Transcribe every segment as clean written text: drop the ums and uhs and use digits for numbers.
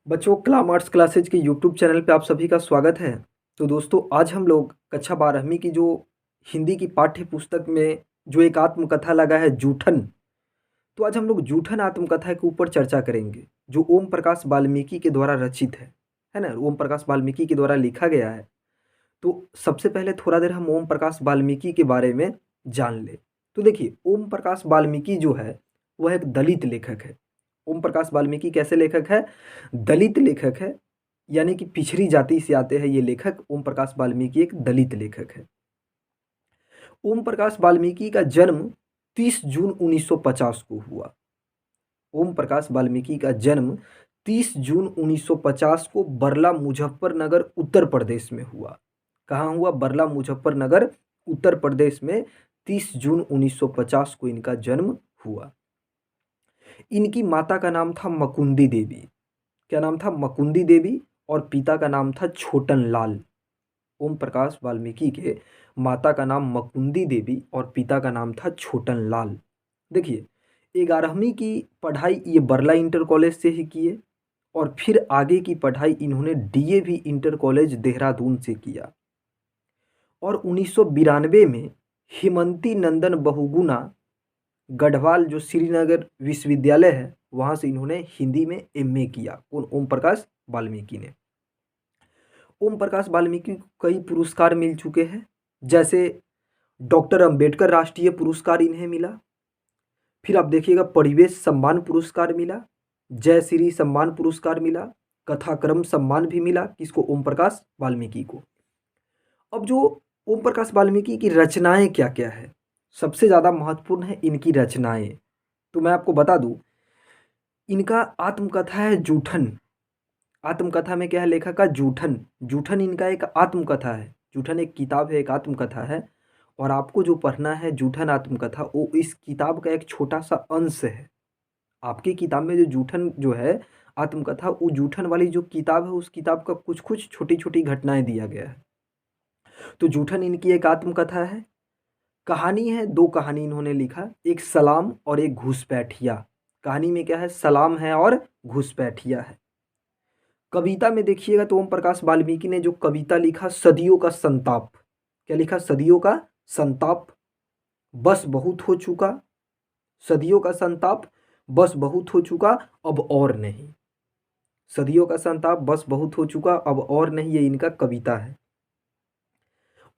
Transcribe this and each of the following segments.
बच्चों, क्लामार्ट्स क्लासेज के YouTube channel पे आप सभी का स्वागत है। तो दोस्तों, आज हम लोग कक्षा 12वीं की जो हिंदी की पाठ्य पुस्तक में जो एक आत्मकथा लगा है जूठन। तो आज हम लोग जूठन आत्मकथा के ऊपर चर्चा करेंगे, जो ओम प्रकाश वाल्मीकि के द्वारा रचित है ना। ओम प्रकाश वाल्मीकि के द्वारा लिखा गया है। तो सबसे पहले थोड़ा देर हम ओम प्रकाश वाल्मीकि के बारे में जान ले। तो देखिए, ओम प्रकाश वाल्मीकि जो है वह एक दलित लेखक है। ओम प्रकाश वाल्मीकि कैसे लेखक है? दलित लेखक है, यानी कि पिछड़ी जाति से आते हैं ये लेखक। ओम प्रकाश वाल्मीकि एक दलित लेखक है। ओम प्रकाश वाल्मीकि का जन्म 30 जून 1950 को हुआ। ओम प्रकाश वाल्मीकि का जन्म 30 जून 1950 को बरला मुजफ्फरनगर उत्तर प्रदेश में हुआ। कहाँ हुआ? बरला मुजफ्फरनगर उत्तर प्रदेश में 30 जून 1950 को इनका जन्म हुआ। इनकी माता का नाम था मकुंदी देवी। क्या नाम था? मकुंदी देवी। और पिता का नाम था छोटन लाल। ओम प्रकाश वाल्मीकि के माता का नाम मकुंदी देवी और पिता का नाम था छोटन लाल। देखिए, 11वीं की पढ़ाई ये बरला इंटर कॉलेज से ही किए और फिर आगे की पढ़ाई इन्होंने डीएवी इंटर कॉलेज देहरादून से किया। और 1992 में हेमंती नंदन बहुगुणा गढ़वाल जो श्रीनगर विश्वविद्यालय है वहाँ से इन्होंने हिंदी में एमए किया। कौन? ओम प्रकाश वाल्मीकि ने। ओम प्रकाश वाल्मीकि को कई पुरस्कार मिल चुके हैं, जैसे डॉक्टर अंबेडकर राष्ट्रीय पुरस्कार इन्हें मिला। फिर आप देखिएगा, परिवेश सम्मान पुरस्कार मिला, जय श्री सम्मान पुरस्कार मिला, कथाक्रम सम्मान भी मिला। किसको? ओम प्रकाश वाल्मीकि को। अब जो ओम प्रकाश वाल्मीकि की रचनाएं क्या क्या है, सबसे ज़्यादा महत्वपूर्ण है इनकी रचनाएं। तो मैं आपको बता दूं, इनका आत्मकथा है जूठन। आत्मकथा में क्या है लेखक का? जूठन। जूठन इनका एक आत्मकथा है। जूठन एक किताब है, एक आत्मकथा है। और आपको जो पढ़ना है जूठन आत्मकथा, वो इस किताब का एक छोटा सा अंश है। आपकी किताब में जो जूठन जो है आत्मकथा, वो जूठन वाली जो किताब है उस किताब का कुछ कुछ छोटी छोटी घटनाएं दिया गया है। तो जूठन इनकी एक आत्मकथा है। कहानी है, दो कहानी इन्होंने लिखा, एक सलाम और एक घुसपैठिया। कहानी में क्या है? सलाम है और घुसपैठिया है। कविता में देखिएगा तो ओम प्रकाश वाल्मीकि ने जो कविता लिखा, सदियों का संताप। क्या लिखा? सदियों का संताप। बस बहुत हो चुका। सदियों का संताप, बस बहुत हो चुका, अब और नहीं। सदियों का संताप, बस बहुत हो चुका, अब और नहीं, ये इनका कविता है।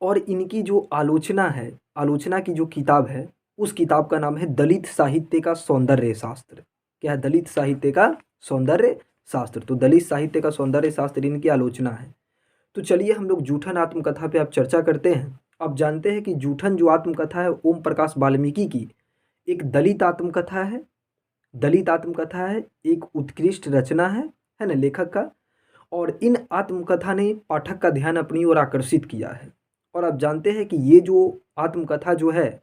और इनकी जो आलोचना है, आलोचना की जो किताब है, उस किताब का नाम है दलित साहित्य का सौंदर्य शास्त्र। क्या है? दलित साहित्य का सौंदर्य शास्त्र। तो दलित साहित्य का सौंदर्य शास्त्र इनकी आलोचना है। तो चलिए हम लोग जूठन आत्मकथा पे अब चर्चा करते हैं। अब जानते हैं कि जूठन जो आत्मकथा है ओम प्रकाश वाल्मीकि की एक दलित आत्मकथा है। दलित आत्मकथा है, एक उत्कृष्ट रचना है ना लेखक का। और इन आत्मकथा ने पाठक का ध्यान अपनी ओर आकर्षित किया है। और आप जानते हैं कि ये जो आत्मकथा जो है,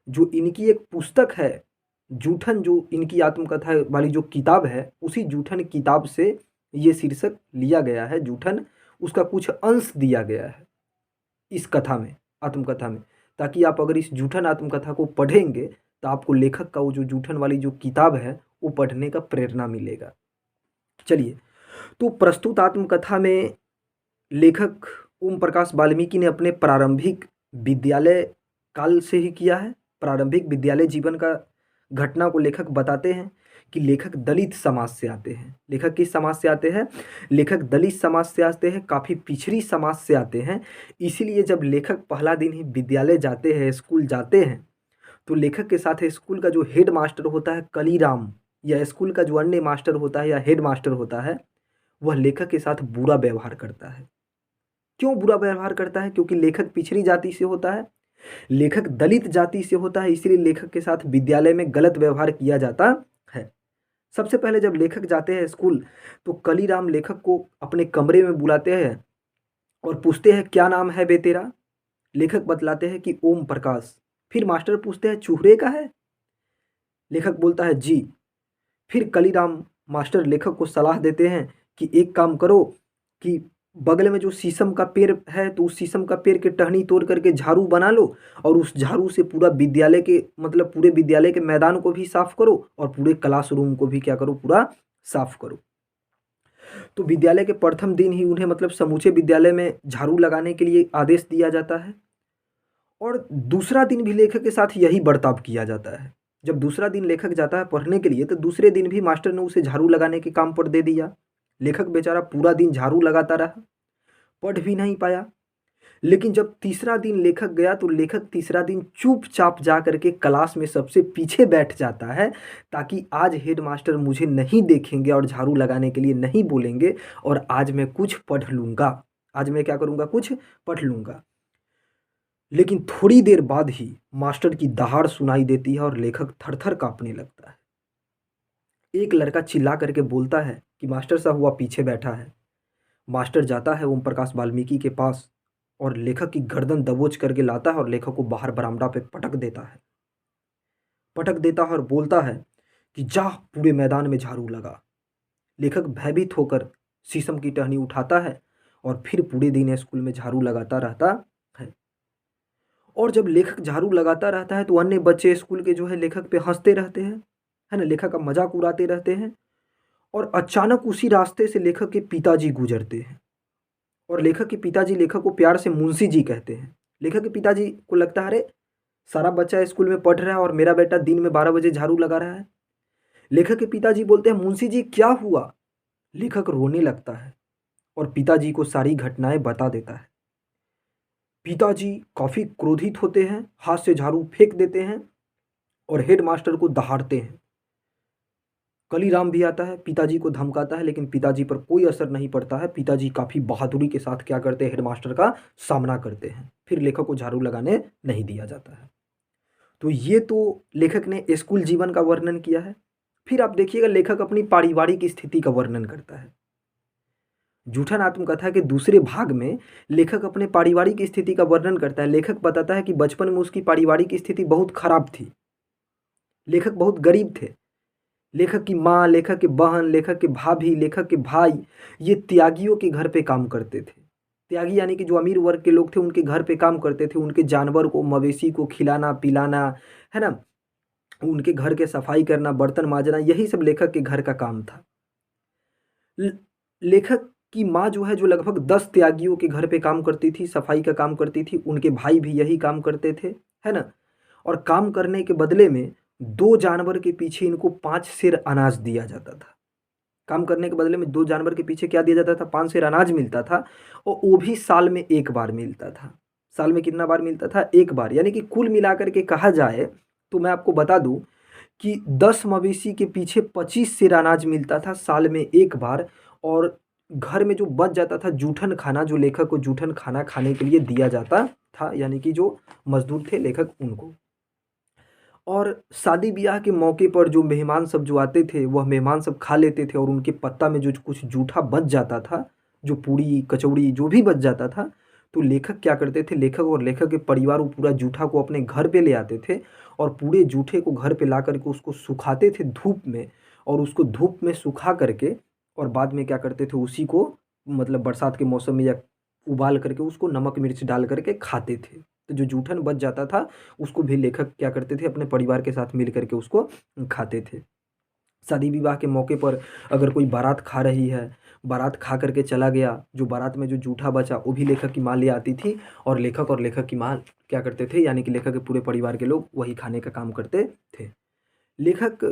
जो इनकी एक पुस्तक है जूठन, जो इनकी आत्मकथा वाली जो किताब है, उसी जूठन किताब से ये शीर्षक लिया गया है। जूठन, उसका कुछ अंश दिया गया है इस कथा में, आत्मकथा में, ताकि आप अगर इस जूठन आत्मकथा को पढ़ेंगे तो आपको लेखक का वो जो जूठन वाली जो किताब है वो पढ़ने का प्रेरणा मिलेगा। चलिए, तो प्रस्तुत आत्मकथा में लेखक ओम प्रकाश वाल्मीकि ने अपने प्रारंभिक विद्यालय काल से ही किया है। प्रारंभिक विद्यालय जीवन का घटना को लेखक बताते हैं कि लेखक दलित समाज से आते हैं। लेखक किस समाज से आते हैं? लेखक दलित समाज से आते हैं, काफ़ी पिछड़ी समाज से आते हैं। इसीलिए जब लेखक पहला दिन ही विद्यालय जाते हैं, स्कूल जाते हैं, तो लेखक के साथ स्कूल का जो हेड मास्टर होता है कलीराम, या स्कूल का जो अन्य मास्टर होता है या हेड मास्टर होता है, वह लेखक के साथ बुरा व्यवहार करता है। क्यों बुरा व्यवहार करता है? क्योंकि लेखक पिछड़ी जाति से होता है, लेखक दलित जाति से होता है, इसलिए लेखक के साथ विद्यालय में गलत व्यवहार किया जाता है। सबसे पहले जब लेखक जाते हैं स्कूल, तो कलीराम लेखक को अपने कमरे में बुलाते हैं और पूछते हैं, क्या नाम है बे तेरा? लेखक बतलाते हैं कि ओम प्रकाश। फिर मास्टर पूछते हैं, चूहरे का है? लेखक बोलता है जी। फिर कलीराम मास्टर लेखक को सलाह देते हैं कि एक काम करो कि बगल में जो शीशम का पेड़ है, तो उस शीशम का पेड़ के टहनी तोड़ करके झाड़ू बना लो और उस झाड़ू से पूरा विद्यालय के, मतलब पूरे विद्यालय के मैदान को भी साफ करो और पूरे क्लासरूम को भी क्या करो? पूरा साफ करो। तो विद्यालय के प्रथम दिन ही उन्हें मतलब समूचे विद्यालय में झाड़ू लगाने के लिए आदेश दिया जाता है और दूसरा दिन भी लेखक के साथ यही बर्ताव किया जाता है। जब दूसरा दिन लेखक जाता है पढ़ने के लिए तो दूसरे दिन भी मास्टर ने उसे झाड़ू लगाने के काम पर दे दिया। लेखक बेचारा पूरा दिन झाड़ू लगाता रहा, पढ़ भी नहीं पाया। लेकिन जब तीसरा दिन लेखक गया तो लेखक तीसरा दिन चुपचाप जा करके क्लास में सबसे पीछे बैठ जाता है, ताकि आज हेडमास्टर मुझे नहीं देखेंगे और झाड़ू लगाने के लिए नहीं बोलेंगे और आज मैं कुछ पढ़ लूँगा। आज मैं क्या करूँगा, कुछ पढ़ लूँगा। लेकिन थोड़ी देर बाद ही मास्टर की दहाड़ सुनाई देती है और लेखक थर-थर काँपने लगता है। एक लड़का चिल्ला करके बोलता है कि मास्टर साहब वह पीछे बैठा है। मास्टर जाता है ओम प्रकाश वाल्मीकि के पास और लेखक की गर्दन दबोच करके लाता है और लेखक को बाहर बरामदा पे पटक देता है। पटक देता है और बोलता है कि जा पूरे मैदान में झाड़ू लगा। लेखक भयभीत होकर शीशम की टहनी उठाता है और फिर पूरे दिन स्कूल में झाड़ू लगाता रहता है। और जब लेखक झाड़ू लगाता रहता है तो अन्य बच्चे स्कूल के जो है लेखक पे हंसते रहते हैं, है ना, लेखक का मजाक उड़ाते रहते हैं। और अचानक उसी रास्ते से लेखक के पिताजी गुजरते हैं और लेखक के पिताजी लेखक को प्यार से मुंशी जी कहते हैं। लेखक के पिताजी को लगता है अरे सारा बच्चा स्कूल में पढ़ रहा है और मेरा बेटा दिन में 12 बजे झाड़ू लगा रहा है। लेखक के पिताजी बोलते हैं मुंशी जी क्या हुआ। लेखक रोने लगता है और पिताजी को सारी घटनाएं बता देता है। पिताजी काफी क्रोधित होते हैं, हाथ से झाड़ू फेंक देते हैं और हेडमास्टर को दहाड़ते हैं। कलीराम भी आता है, पिताजी को धमकाता है, लेकिन पिताजी पर कोई असर नहीं पड़ता है। पिताजी काफ़ी बहादुरी के साथ क्या करते हैं, हेडमास्टर का सामना करते हैं। फिर लेखक को झाड़ू लगाने नहीं दिया जाता है। तो ये तो लेखक ने स्कूल जीवन का वर्णन किया है। फिर आप देखिएगा लेखक अपनी पारिवारिक स्थिति का वर्णन करता है। जूठन आत्मकथा के दूसरे भाग में लेखक अपने पारिवारिक स्थिति का वर्णन करता है। लेखक बताता है कि बचपन में उसकी पारिवारिक स्थिति बहुत खराब थी। लेखक बहुत गरीब थे। लेखक की माँ, लेखक के बहन, लेखक के भाभी, लेखक के भाई ये त्यागियों के घर पे काम करते थे। त्यागी यानी कि जो अमीर वर्ग के लोग थे उनके घर पे काम करते थे। उनके जानवर को, मवेशी को खिलाना पिलाना, है ना, उनके घर के सफाई करना, बर्तन मांजना, यही सब लेखक के घर का काम था। लेखक की माँ जो है जो लगभग 10 त्यागियों के घर पे काम करती थी, सफाई का काम करती थी। उनके भाई भी यही काम करते थे, है ना। और काम करने के बदले में 2 जानवर के पीछे इनको 5 सेर अनाज दिया जाता था। काम करने के बदले में 2 जानवर के पीछे क्या दिया जाता था, 5 सेर अनाज मिलता था और वो भी साल में 1 बार मिलता था। साल में कितना बार मिलता था, 1 बार। यानी कि कुल मिलाकर के कहा जाए तो मैं आपको बता दूं कि 10 मवेशी के पीछे 25 सेर अनाज मिलता था साल में 1 बार। और घर में जो बच जाता था जूठन खाना, जो लेखक को जूठन खाना खाने के लिए दिया जाता था, यानी कि जो मजदूर थे लेखक उनको। और शादी ब्याह के मौके पर जो मेहमान सब जो आते थे वह मेहमान सब खा लेते थे और उनके पत्ता में जो कुछ जूठा बच जाता था, जो पूड़ी कचौड़ी जो भी बच जाता था, तो लेखक क्या करते थे, लेखक और लेखक के परिवार वो पूरा जूठा को अपने घर पे ले आते थे और पूरे जूठे को घर पे ला करके उसको सुखाते थे धूप में। और उसको धूप में सुखा करके और बाद में क्या करते थे, उसी को मतलब बरसात के मौसम में या उबाल करके उसको नमक मिर्च डाल करके खाते थे। तो जो जूठन बच जाता था उसको भी लेखक क्या करते थे, अपने परिवार के साथ मिल करके उसको खाते थे। शादी विवाह के मौके पर अगर कोई बारात खा रही है, बारात खा करके चला गया, जो बारात में जो जूठा बचा वो भी लेखक की माँ ले आती थी और लेखक की माँ क्या करते थे, यानी कि लेखक के पूरे परिवार के लोग वही खाने का काम करते थे। लेखक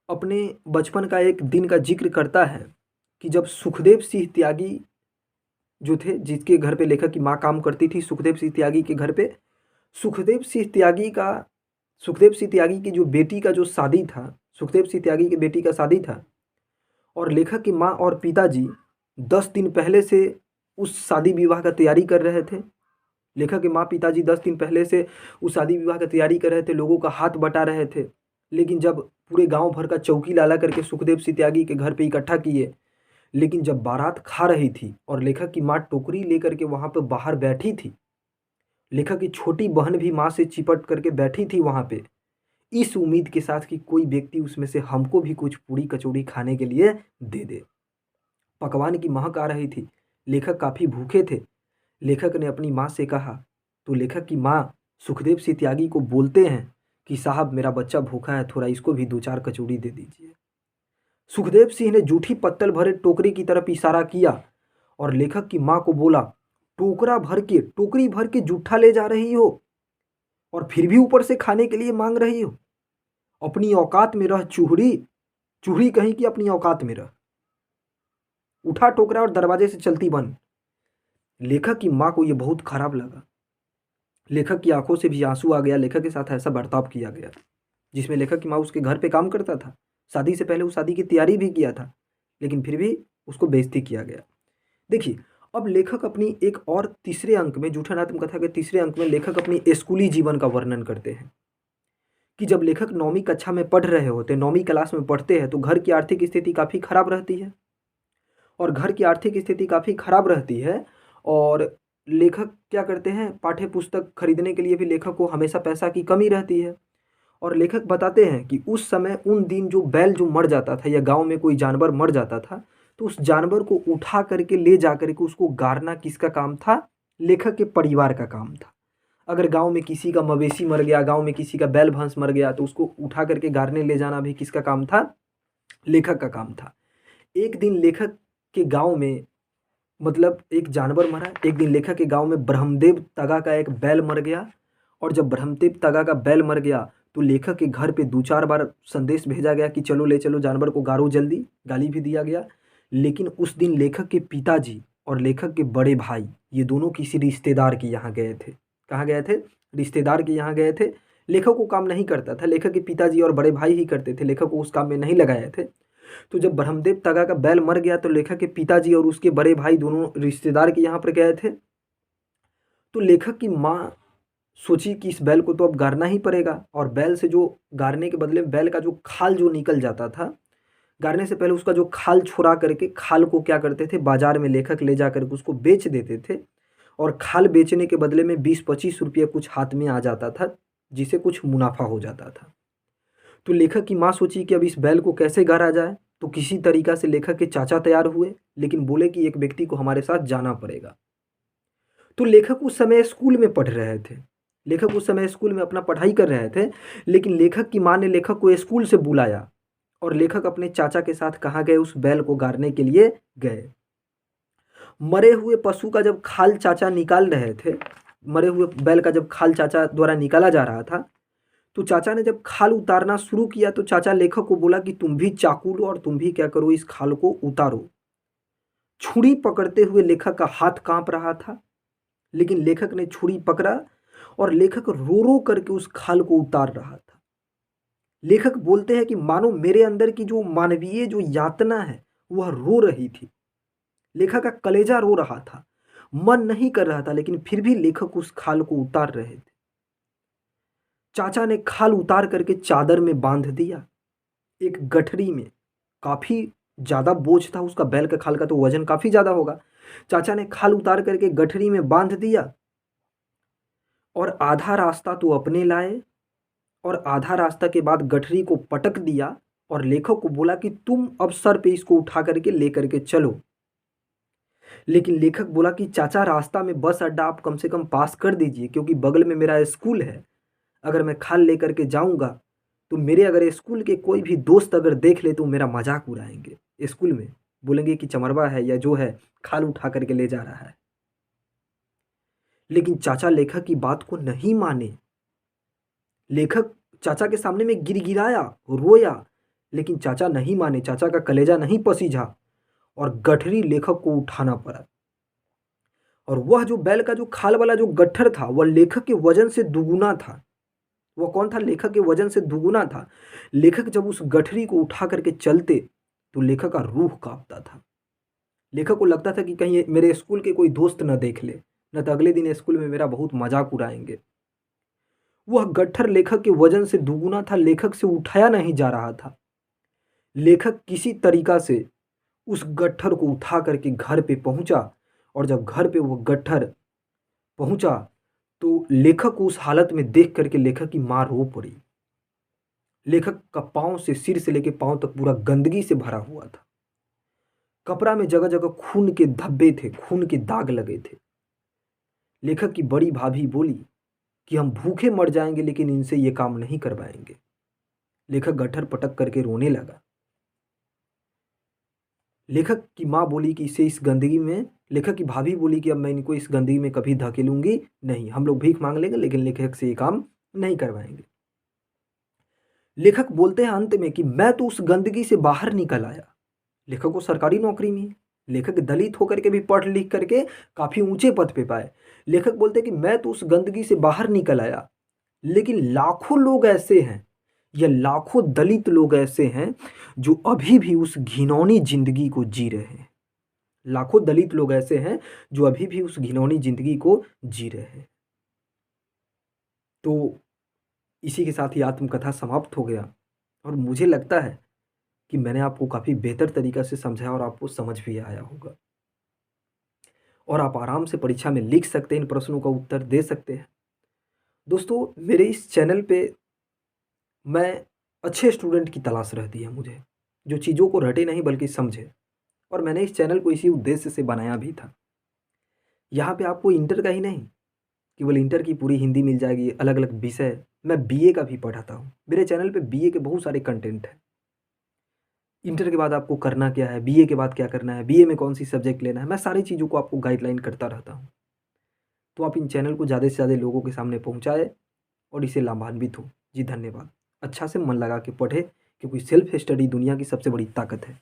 अपने बचपन का एक दिन का जिक्र करता है कि जब सुखदेव सिंह त्यागी जो थे, जिसके घर पे लेखक की माँ काम करती थी, सुखदेव सिंह त्यागी के घर पे, सुखदेव सिंह त्यागी का सुखदेव सिंह त्यागी की जो बेटी का जो शादी था, सुखदेव सिंह त्यागी की बेटी का शादी था और लेखक की माँ और पिताजी 10 दिन पहले से उस शादी विवाह का तैयारी कर रहे थे। लेखक के माँ पिताजी 10 दिन पहले से उस शादी विवाह का तैयारी कर रहे थे, लोगों का हाथ बटा रहे थे। लेकिन जब पूरे गांव भर का चौकी ला करके सुखदेव सिंह त्यागी के घर पे इकट्ठा किए, लेकिन जब बारात खा रही थी और लेखक की माँ टोकरी लेकर के वहाँ पे बाहर बैठी थी, लेखक की छोटी बहन भी माँ से चिपट करके बैठी थी वहाँ पे, इस उम्मीद के साथ कि कोई व्यक्ति उसमें से हमको भी कुछ पूड़ी कचौड़ी खाने के लिए दे दे। पकवान की महक आ रही थी, लेखक काफ़ी भूखे थे। लेखक ने अपनी माँ से कहा, तो लेखक की माँ सुखदेव सिंह त्यागी को बोलते हैं कि साहब मेरा बच्चा भूखा है, थोड़ा इसको भी 2-4 कचौड़ी दे दीजिए। सुखदेव सिंह ने जूठी पत्तल भरे टोकरी की तरफ इशारा किया और लेखक की माँ को बोला, टोकरी भर के जूठा ले जा रही हो और फिर भी ऊपर से खाने के लिए मांग रही हो। अपनी औकात में रह चूहड़ी, चूहड़ी कहीं की अपनी औकात में रह। उठा टोकरा और दरवाजे से चलती बन। लेखक की माँ को यह बहुत खराब लगा। लेखक की आंखों से भी आंसू आ गया। लेखक के साथ ऐसा बर्ताव किया गया जिसमें लेखक की माँ उसके घर पे काम करता था। शादी से पहले वो शादी की तैयारी भी किया था, लेकिन फिर भी उसको बेइज्जती किया गया। देखिए, अब लेखक अपनी एक और तीसरे अंक में, जूठन आत्मकथा के तीसरे अंक में लेखक अपनी स्कूली जीवन का वर्णन करते हैं कि जब लेखक 9वीं कक्षा में पढ़ रहे होते, 9वीं क्लास में पढ़ते हैं, तो घर की आर्थिक स्थिति काफ़ी खराब रहती है। और घर की आर्थिक स्थिति काफ़ी खराब रहती है और लेखक क्या करते हैं, पाठ्य पुस्तक खरीदने के लिए भी लेखक को हमेशा पैसा की कमी रहती है। और लेखक बताते हैं कि उस समय उन दिन जो बैल जो मर जाता था या गांव में कोई जानवर मर जाता था, तो उस जानवर को उठा करके ले जा करके उसको गाड़ना किसका काम था? लेखक के परिवार का काम था। अगर गांव में किसी का मवेशी मर गया, गांव में किसी का बैल भैंस मर गया, तो उसको उठा करके गाड़ने ले जाना भी किसका काम था? लेखक का काम था। एक दिन लेखक के गांव में, मतलब एक जानवर मरा। एक दिन लेखक के गांव में ब्रह्मदेव तगा का एक बैल मर गया। और जब ब्रह्मदेव तगा का बैल मर गया तो लेखक के घर पे 2-4 बार संदेश भेजा गया कि चलो ले चलो जानवर को, गाड़ो जल्दी। गाली भी दिया गया। लेकिन उस दिन लेखक के पिताजी और लेखक के बड़े भाई, ये दोनों किसी रिश्तेदार के यहाँ गए थे। कहाँ गए थे? रिश्तेदार के यहाँ गए थे। लेखक को काम नहीं करता था, लेखक के पिताजी और बड़े भाई ही करते थे, लेखक को उस काम में नहीं लगाए थे। तो जब ब्रह्मदेव तगा का बैल मर गया तो लेखक के पिताजी और उसके बड़े भाई दोनों रिश्तेदार के यहाँ पर गए थे। तो लेखक की माँ सोची कि इस बैल को तो अब गाड़ना ही पड़ेगा। और बैल से जो गाड़ने के बदले में बैल का जो खाल जो निकल जाता था, गाड़ने से पहले उसका जो खाल छुड़ा करके खाल को क्या करते थे, बाजार में लेखक ले जा करके उसको बेच देते थे। और खाल बेचने के बदले में 20-25 रुपये कुछ हाथ में आ जाता था, जिसे कुछ मुनाफा हो जाता था। तो लेखक की माँ सोची कि अब इस बैल को कैसे गाड़ा जाए। तो किसी तरीका से लेखक के चाचा तैयार हुए, लेकिन बोले कि एक व्यक्ति को हमारे साथ जाना पड़ेगा। तो लेखक उस समय स्कूल में पढ़ रहे थे। लेखक उस समय स्कूल में अपना पढ़ाई कर रहे थे, लेकिन लेखक की माँ ने लेखक को स्कूल से बुलाया और लेखक अपने चाचा के साथ कहाँ गए? उस बैल को गाड़ने के लिए गए। मरे हुए पशु का जब खाल चाचा निकाल रहे थे, मरे हुए बैल का जब खाल चाचा द्वारा निकाला जा रहा था, तो चाचा ने जब खाल उतारना शुरू किया तो चाचा लेखक को बोला कि तुम भी चाकू लो और तुम भी क्या करो, इस खाल को उतारो। छुरी पकड़ते हुए लेखक का हाथ कांप रहा था, लेकिन लेखक ने छुरी पकड़ा और लेखक रो रो करके उस खाल को उतार रहा था। लेखक बोलते हैं कि मानो मेरे अंदर की जो मानवीय जो यातना है वह रो रही थी। लेखक का कलेजा रो रहा था, मन नहीं कर रहा था, लेकिन फिर भी लेखक उस खाल को उतार रहे थे। चाचा ने खाल उतार करके चादर में बांध दिया, एक गठरी में। काफी ज्यादा बोझ था उसका, बैल के खाल का तो वजन काफी ज्यादा होगा। चाचा ने खाल उतार करके गठरी में बांध दिया और आधा रास्ता तो अपने लाए और आधा रास्ता के बाद गठरी को पटक दिया और लेखक को बोला कि तुम अब सर पे इसको उठा करके ले करके चलो। लेकिन लेखक बोला कि चाचा रास्ता में बस अड्डा आप कम से कम पास कर दीजिए, क्योंकि बगल में मेरा स्कूल है। अगर मैं खाल लेकर के जाऊंगा तो मेरे अगर स्कूल के कोई भी दोस्त अगर देख ले तो मेरा मजाक उड़ाएंगे स्कूल में, बोलेंगे कि चमरवा है या जो है खाल उठा करके ले जा रहा है। लेकिन चाचा लेखक की बात को नहीं माने। लेखक चाचा के सामने में गिड़गिड़ाया, रोया, लेकिन चाचा नहीं माने। चाचा का कलेजा नहीं पसीजा और गठरी लेखक को उठाना पड़ा। और वह जो बैल का जो खाल वाला जो गट्ठर था वह लेखक के वजन से दुगुना था। वह कौन था? लेखक के वजन से दुगुना था। लेखक जब उस गठरी को उठा करके चलते तो लेखक का रूह कांपता था। लेखक को लगता था कि कहीं मेरे स्कूल के कोई दोस्त न देख ले, न तो अगले दिन स्कूल में मेरा बहुत मजाक उड़ाएंगे। वह गट्ठर लेखक के वजन से दुगुना था, लेखक से उठाया नहीं जा रहा था। लेखक किसी तरीका से उस गट्ठर को उठा करके घर पे पहुंचा और जब घर पे वो गट्ठर पहुंचा तो लेखक को उस हालत में देख करके लेखक की मां रो पड़ी। लेखक का पांव से सिर से लेकर पांव तक पूरा गंदगी से भरा हुआ था। कपड़ा में जगह जगह खून के धब्बे थे, खून के दाग लगे थे। लेखक की बड़ी भाभी बोली कि हम भूखे मर जाएंगे लेकिन इनसे ये काम नहीं करवाएंगे। लेखक गट्ठर पटक करके रोने लगा। लेखक की माँ बोली कि इसे इस गंदगी में, लेखक की भाभी बोली कि अब मैं इनको इस गंदगी में कभी धकेलूंगी नहीं, हम लोग भीख मांग लेंगे लेकिन लेखक से ये काम नहीं करवाएंगे। लेखक बोलते हैं अंत में कि मैं तो उस गंदगी से बाहर निकल आया। लेखक को सरकारी नौकरी में है। लेखक दलित होकर के भी पढ़ लिख करके काफी ऊंचे पद पे पाए। लेखक बोलते हैं कि मैं तो उस गंदगी से बाहर निकल आया, लेकिन लाखों लोग ऐसे हैं या लाखों दलित लोग ऐसे हैं जो अभी भी उस घिनौनी जिंदगी को जी रहे हैं। लाखों दलित लोग ऐसे हैं जो अभी भी उस घिनौनी जिंदगी को जी रहे हैं। तो इसी के साथ ही आत्मकथा समाप्त हो गया और मुझे लगता है कि मैंने आपको काफ़ी बेहतर तरीक़ा से समझाया और आपको समझ भी आया होगा और आप आराम से परीक्षा में लिख सकते हैं, इन प्रश्नों का उत्तर दे सकते हैं। दोस्तों, मेरे इस चैनल पे मैं अच्छे स्टूडेंट की तलाश रहती है मुझे, जो चीज़ों को रटे नहीं बल्कि समझे, और मैंने इस चैनल को इसी उद्देश्य से बनाया भी था। यहाँ पे आपको इंटर का ही नहीं, केवल इंटर की पूरी हिंदी मिल जाएगी, अलग-अलग विषय, मैं बीए का भी पढ़ाता हूँ। मेरे चैनल पे बीए के बहुत सारे कंटेंट हैं। इंटर के बाद आपको करना क्या है, बीए के बाद क्या करना है, बीए में कौन-सी सब्जेक्ट लेना है, मैं सारी चीज़ों को आपको गाइडलाइन करता रहता हूँ। तो आप इन चैनल को ज़्यादा से ज़्यादा लोगों के सामने पहुँचाएँ और इससे लाभान्वित हों। जी धन्यवाद। अच्छा से मन लगा के पढ़ें, क्योंकि सेल्फ स्टडी दुनिया की सबसे बड़ी ताकत है।